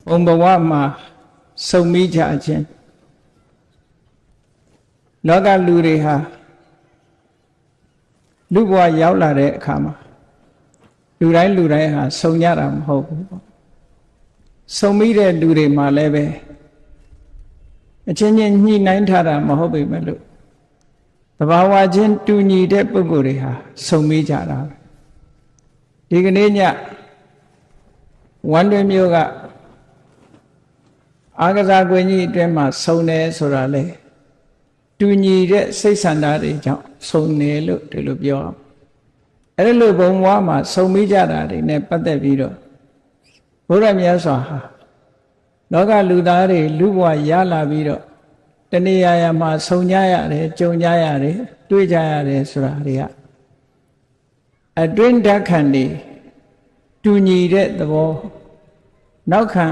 ဘုံဘဝမှာစုံမိကြခြင်းလောကလူတွေဟာလူဘဝရောက်လာတဲ့အခါမှာလူတိုင်းဟာစုံကြတာမဟုတ်ဘူးပေါ့စုံမိတဲ့လူတွေမှာလည်းပဲအချင်းချင်းညှိနှိုင်းထားတာမဟုတ်ပေမဲ့လို့သဘာဝချင်းတူညီတဲ့ပုဂ္ဂိုလ်တွေဟာစုံမိကြတာပဲဒီကနေ့ညဝမ်းတွင်မြို့ကအာကစားကွင်းကြီးအတွင်းမှာစုံတယ်ဆိုတာလေတူညီတဲ့စိတ်ဆန္ဒတွေကြောင့်စုံတယ်လို့ဒီလိုပြောအောင်အဲ့လိုဘုံဘဝမှာစုံမိကြတာတွေနဲ့ပတ်သက်ပြီးတော့ဘုရားမြတ်စွာဟာလောကလူသားတွေလူဘဝရလာပြီးတော့တဏှာရမှာစုံကြရတယ်ကြုံကြရတယ်တွေ့ကြရတယ်ဆိုတာတွေကအတွင်းဓာတ်ခန္တီတူညီတဲ့သဘောနောက်ခံ